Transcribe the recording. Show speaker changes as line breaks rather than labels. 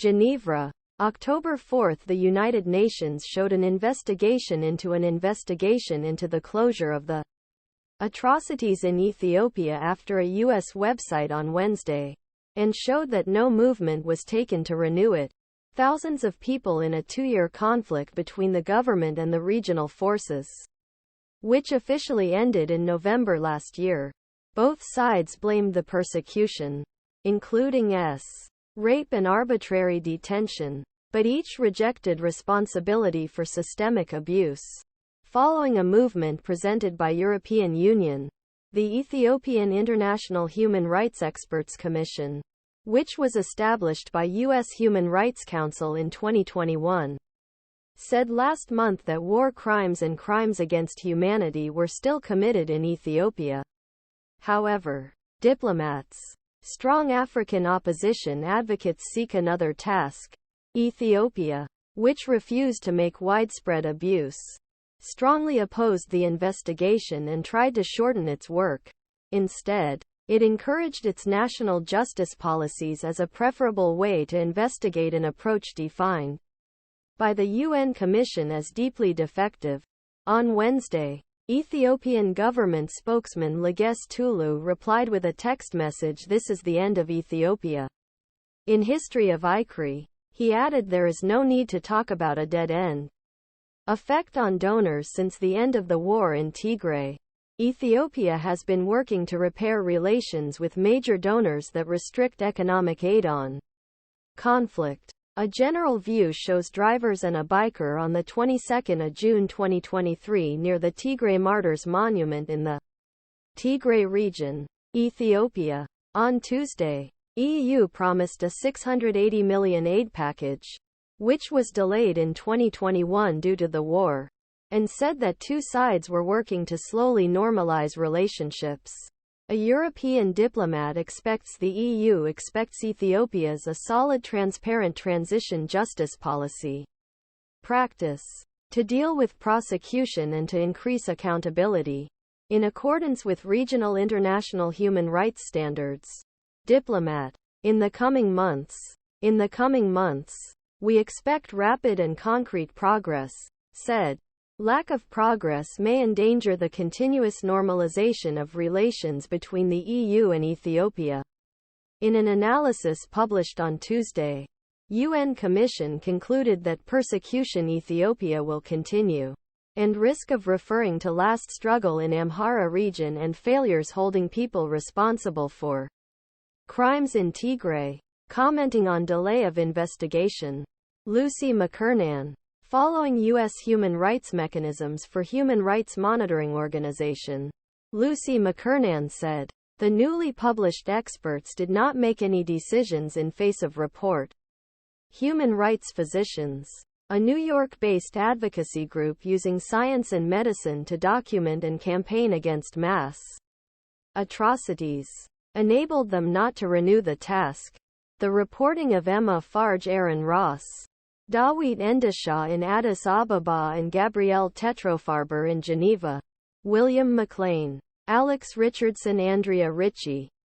Geneva, October 4. The United Nations showed an investigation into the closure of the atrocities in Ethiopia after a U.S. website on Wednesday, and showed that no movement was taken to renew it. Thousands of people in a two-year conflict between the government and the regional forces, which officially ended in November last year. Both sides blamed the persecution, including rape and arbitrary detention, but each rejected responsibility for systemic abuse. Following a movement presented by European Union, the Ethiopian International Human Rights Experts Commission, which was established by U.S. Human Rights Council in 2021, said last month that war crimes and crimes against humanity were still committed in Ethiopia. However, diplomats, strong African opposition advocates seek another task. Ethiopia, which refused to make widespread abuse, strongly opposed the investigation and tried to shorten its work. Instead, it encouraged its national justice policies as a preferable way to investigate an approach defined by the UN Commission as deeply defective. On Wednesday, Ethiopian government spokesman Legesse Tulu replied with a text message, "This is the end of Ethiopia. In history of ICRI," he added, "there is no need to talk about a dead end." Effect on donors. Since the end of the war in Tigray, Ethiopia has been working to repair relations with major donors that restrict economic aid on conflict. A general view shows drivers and a biker on the 22nd of June 2023 near the Tigray Martyrs Monument in the Tigray region, Ethiopia. On Tuesday, EU promised a $680 million aid package, which was delayed in 2021 due to the war, and said that two sides were working to slowly normalize relationships. A European diplomat expects the EU expects Ethiopia's a solid, transparent transition justice policy practice to deal with prosecution and to increase accountability in accordance with regional international human rights standards. Diplomat. In the coming months, we expect rapid and concrete progress, said. Lack of progress may endanger the continuous normalization of relations between the EU and Ethiopia. In an analysis published on Tuesday, UN Commission concluded that persecution in Ethiopia will continue, and risk of referring to last struggle in Amhara region and failures holding people responsible for crimes in Tigray. Commenting on delay of investigation, Lucy McKernan, following U.S. human rights mechanisms for Human Rights Monitoring Organization, Lucy McKernan said, "The newly published experts did not make any decisions in face of report." Human Rights Physicians, a New York-based advocacy group using science and medicine to document and campaign against mass atrocities, enabled them not to renew the task. The reporting of Emma Farge, Aaron Ross, Dawit Endesha in Addis Ababa and Gabrielle Tetrofarber in Geneva, William McLean, Alex Richardson, Andrea Ritchie,